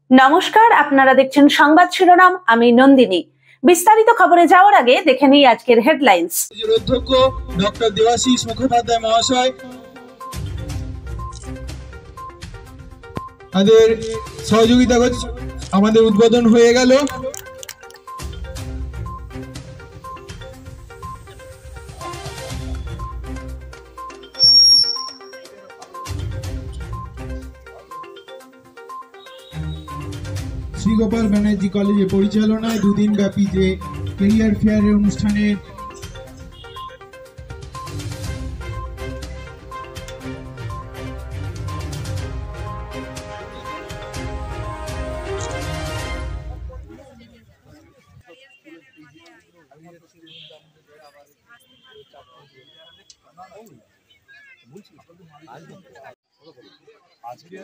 নমস্কার, আপনারা দেখছেন সংবাদ শিরোনাম। আমি নন্দিনী। বিস্তারিত খবরে যাওয়ার আগে দেখে নিই আজকের হেডলাইন্স। অধ্যক্ষ ডক্টর দেবাশিস মুখোপাধ্যায় মহাশয় আমাদের সহযোগিতা করছে। আমাদের উদ্বোধন হয়ে গেল। শ্রীগোপাল ব্যানার্জি কলেজে পরিচালনায় দুদিন ব্যাপী যে ক্যারিয়ার ফেয়ারের অনুষ্ঠানে আজকে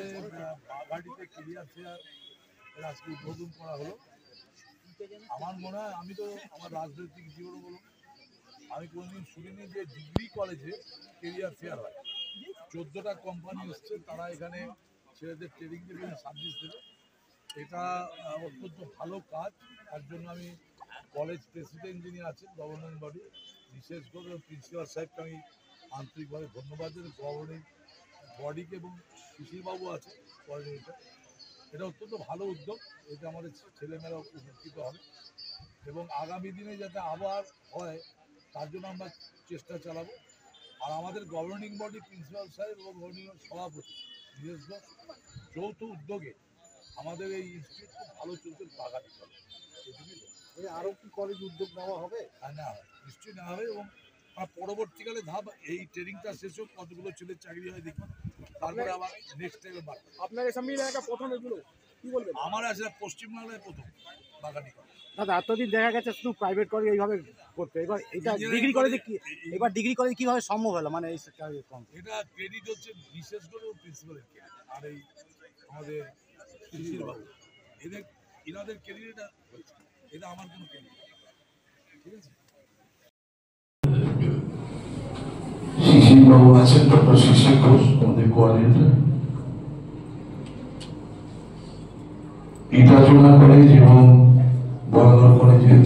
বাগাড়িতে ক্যারিয়ার ফেয়ার আজকে উদ্বোধন করা হলো। আমার মনে হয়, আমি তো আমার রাজনৈতিক জীবনে বলুন, আমি কোনোদিন শুনিনি যে ডিগ্রি কলেজে ক্যারিয়ার ফেয়ার হয়। 14টা কোম্পানি এসছে, তারা এখানে ছেলেদের ট্রেনিং দেবে, সার্ভিস দেবে। এটা অত্যন্ত ভালো কাজ। তার জন্য আমি কলেজ প্রেসিডেন্ট যিনি আছেন গভর্নিং বডি, বিশেষ করে প্রিন্সিপাল সাহেবকে আমি আন্তরিকভাবে ধন্যবাদ জানাই, গভর্নিং বডিকে, এবং সুশীলবাবু আছে কোঅর্ডিনেটর। এটা অত্যন্ত ভালো উদ্যোগ। এতে আমাদের ছেলেমেয়েরা উপকৃত হবে এবং আগামী দিনে যাতে আবার হয় তার জন্য আমরা চেষ্টা চালাবো। আর আমাদের গভর্নিং বডি প্রিন্সিপাল সাহেব এবং গভর্নিং সভাপতি বিশেষ যৌথ উদ্যোগে আমাদের এই ইনস্টিটিউট খুব ভালো চলছে। বাগাড়ি কলেজ আরও কি কলেজ উদ্যোগ নেওয়া হবে? হ্যাঁ, নেওয়া হবে, নিশ্চয়ই নেওয়া হবে। এবং পরবর্তীকালে ধাপ এই ট্রেনিংটা শেষ হোক, কতগুলো ছেলের চাকরি হয় দেখি, তারপরে আবার নেক্সট টাইমে বাড়বে। আপনার প্রথম এগুলো কি বলবেন? আমার আসলে পশ্চিমবাংলায় প্রথম বাগাড়ি কলেজ। দাদা, এতদিন দেখা গেছে শুধু প্রাইভেট কলেজ এইভাবে করতে, এবার এটা ডিগ্রি কলেজে কি, এবার ডিগ্রি কলেজ কিভাবে সম্ভব হলো? মানে এটা ক্রেডিট হচ্ছে বিশেষ করে প্রিন্সিপালের ক্রেডিট, আর এই আমাদের সুশীলবাবু, এনাদের ক্রেডিট এটা হয়েছে, এটা আমার কোনো ক্রেডিট। ঠিক আছে, শিশিরবাবু আছেন, ডক্টর শিশির ঘোষ আমাদের কোঅর্ডিনেটর, ইটাচোলা কলেজ এবং বড়গড় কলেজের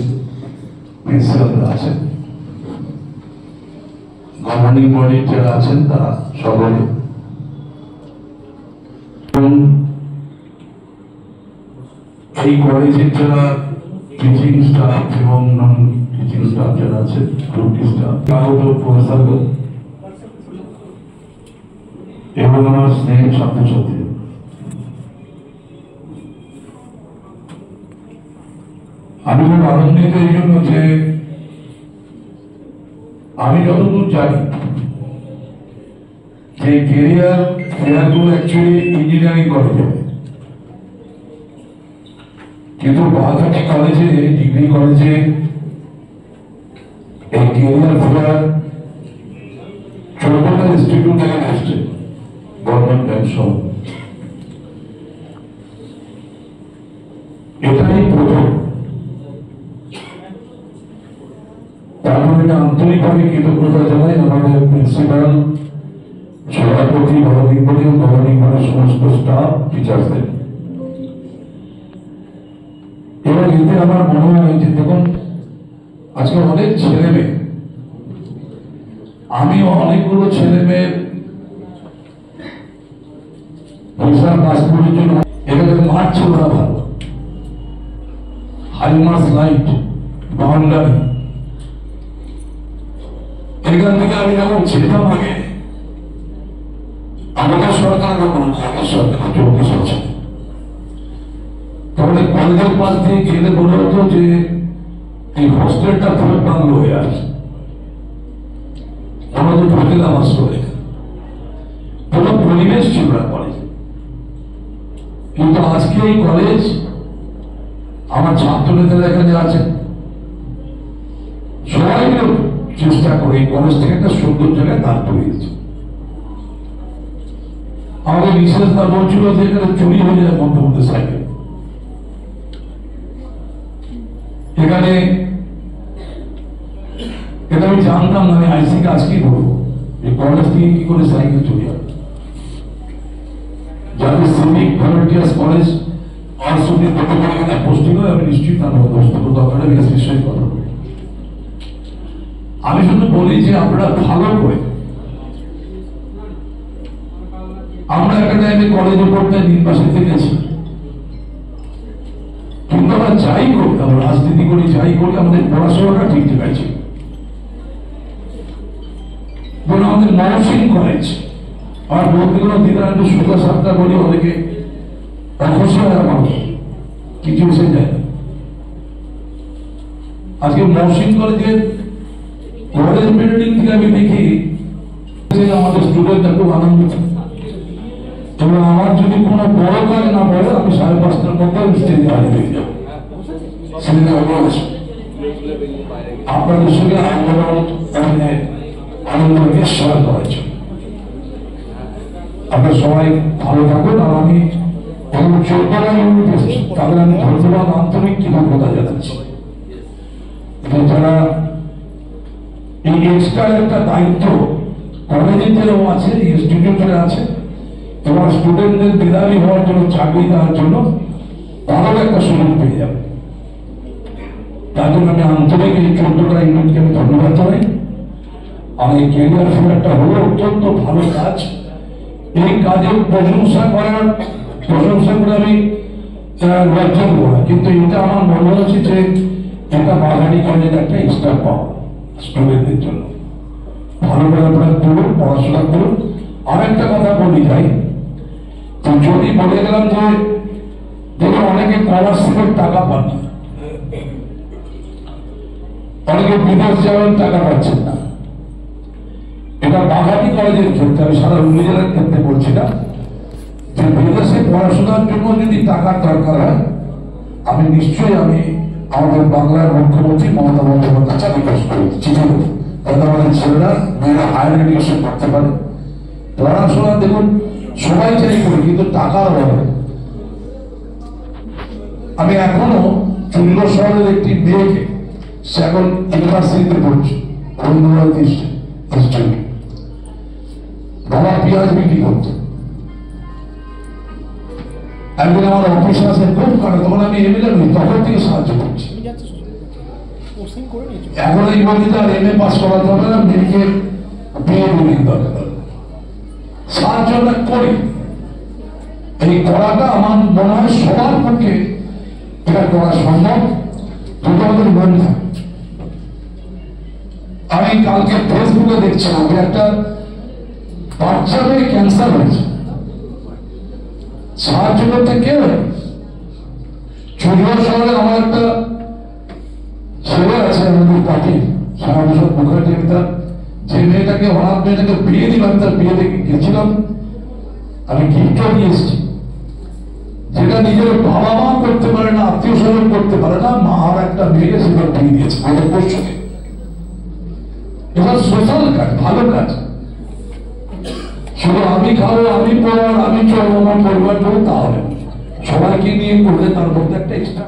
প্রিন্সিপাল আছেন, গভর্নিং বডির যারা আছেন তারা সকলে, এবং এই কলেজের যারা টিচিং স্টাফ এবং নন টিচিং স্টাফ যারা আছে, গ্রুপ স্টাফ, প্রফেসরগণ এবং আমার স্নেহের ছাত্রছাত্রী, আমি খুব আনন্দিত এই জন্য যে আমি যতদূর জানি যে ক্যারিয়ার ফেয়ারগুলো অ্যাকচুয়ালি ইঞ্জিনিয়ারিং কলেজে, কিন্তু বাগাড়ি কলেজে, ডিগ্রি কলেজে এই ক্যারিয়ার ফেয়ার 14টা ইনস্টিটিউট থেকে আসছে, গভর্নমেন্ট ব্যাংক সহ। এটাই প্রথম। তারপরে আন্তরিকভাবে কৃতজ্ঞতা জানাই আমাদের প্রিন্সিপাল, সভাপতি, গভর্নিং বডি ও গভর্নিং বডির সমস্ত স্টাফ, টিচার্সদের। এবং এতে আমার মনে হয় যে দেখুন, আজকে অনেক ছেলে মেয়ে, আমিও অনেকগুলো ছেলে মেয়ের ভিসা পাসপোর্টের জন্য এখানে মাঠ ছিল না ভালো, হাইমাস লাইট বাউন্ডারি, এখান থেকে আমি যখন ছিলাম আগে, আমাদের সরকার সরকার চৌকি আছে, তাহলে কলেজের পাশ দিয়ে গেলে বলে হতো যে এই হোস্টেলটা পুরো বাংলো হয়ে আছে, আমাদের ঢুকিলাম আসলে কোনো পরিবেশ ছিল না কলেজে। কিন্তু আজকে এই কলেজ, আমার ছাত্র নেতারা এখানে আছেন, সবাই চেষ্টা করে এই কলেজ থেকে একটা সুন্দর জায়গায় দাঁড় করিয়েছে। আমাদের বিশেষ দা বলছিল যে এখানে চুরি হয়ে যায় মধ্যে মধ্যে সাইকেল, এখানে এটা আমি জানতাম না। আমি আইসিকে আজকেই বলবো যে কলেজ থেকে কি করে সাইকেল চুরি হয়। যাদের সিভিক ভলেন্টিয়ার্স কলেজ আমার সঙ্গে কত পরিমাণে পোস্টিং হয় আমি নিশ্চয়ই তার দস্তখত দরকার আমি বিষয়ে কথা বলি। আমি শুধু বলি যে আমরা ভালো করে, আমরা একটা টাইমে কলেজে পড়তে নির্বাসিতে গেছি, কিন্তু আমরা যাই করি, আমরা রাজনীতি করি, যাই করি, আমাদের পড়াশোনাটা ঠিকঠাক আছে। আমাদের ময়মনসিংহ কলেজ, আমার বলতে গেলে দিনারায়ণ সুখা সাতটা বলি অনেকে অখুশি হয় আমার কিছু এসে যায়। আজকে ময়মনসিংহ কলেজের কলেজ বিল্ডিং থেকে আমি দেখি আমাদের স্টুডেন্টরা খুব আনন্দিত। তবে আমার যদি কোনো বড় কাজ না পড়ে আমি 5:30টার মধ্যে স্টেজে হাজির হয়ে যাবো। সেদিনে আপনাদের সঙ্গে আনন্দকে শেয়ার করার জন্য আপনারা সবাই ভালো থাকুন। আর আমি তাদের আমি ধন্যবাদ, আন্তরিক কৃতজ্ঞতা জানাচ্ছি যারা এই এক্সট্রা একটা দায়িত্ব কলেজেও আছে, ইনস্টিটিউটে আছে এবং স্টুডেন্টদের মেধাবী হওয়ার জন্য, চাকরি দেওয়ার জন্য ভালো একটা সুযোগ পেয়ে যাবে। তার জন্য আমি আন্তরিক এই 14টা ইউনিটকে আমি ধন্যবাদ জানাই। আর এই ক্যারিয়ার ফেয়ারটা হলো অত্যন্ত ভালো কাজ। এই কাজের প্রশংসা করে আমি লজ্জা করবো না, কিন্তু এটা আমার মনে হচ্ছে যে এটা বাঙালি কলেজের একটা এক্সট্রা পাওয়া স্টুডেন্টদের জন্য। ভালো করে আপনারা করুন, পড়াশোনা করুন। আর একটা কথা বলি যাই, তো যদি বলে গেলাম যে দেখুন অনেকে স্কলারশিপের টাকা পান না, অনেকে বিদেশ যাওয়ার টাকা পাচ্ছেন না। এটা বাঙালি কলেজের ক্ষেত্রে, আমি সারা নিজের ক্ষেত্রে বলছি না, যে বিদেশে পড়াশোনার জন্য যদি টাকার দরকার হয় আমি নিশ্চয়ই আমাদের বাংলার মুখ্যমন্ত্রী মমতা বন্দ্যোপাধ্যায় কাছে রিকোয়েস্ট করি, চিঠি দেবো, যাতে আমাদের ছেলেরা মেয়েরা হায়ার এডুকেশন করতে পারে। পড়াশোনা দেখুন সবাই চাই করি, কিন্তু টাকার অভাবে। আমি এখনো চুল্লো শহরের একটি মেয়েকে, সে এখন ইউনিভার্সিটিতে পড়ছে, রবীন্দ্রনাথ ইনস্টিটিউট, বাবা পেঁয়াজ বিক্রি করতো। একদিন আমার অফিসে আসে খুব কাটে, তখন আমি এমএলএ নই, তখন থেকে সাহায্য করছি। এখন এই বলিতে আর এমএ পাস করাতে হবে না, মেয়েকে বিয়ে বলিতে দরকার, সাহায্যটা করি। এই করাটা আমার মনে হয় সবার পক্ষে এটা করা সম্ভব, দুটো আমাদের মন থাকে। আমি কালকে ফেসবুকে দেখছিলাম যে একটা বাচ্চা মেয়ে ক্যান্সার হয়েছে, সাহায্য করতে কেউ চুরিয়া শহরে আমার একটা ছেলে আছে, আমাদের পার্টি শ্যামাপ্রসাদ মুখার্জি, যে মেয়েটাকে অনাথ মেয়েটাকে বিয়ে দিলাম, তার বিয়ে দেখে গেছিলাম, আমি গিফটও নিয়ে এসেছি, যেটা নিজের বাবা মা করতে পারে না, আত্মীয় স্বজন করতে পারে না, মা আর একটা মেয়েকে সেটা বিয়ে দিয়েছে আমাদের পশ্চিমে। এটা সোশ্যাল কাজ, ভালো কাজ। শুধু আমি খাবো, আমি পড়ার, আমি চলবো, আমার পরিবার করবো, তাহলে সবাইকে নিয়ে করলে তার মধ্যে একটা এক্সট্রা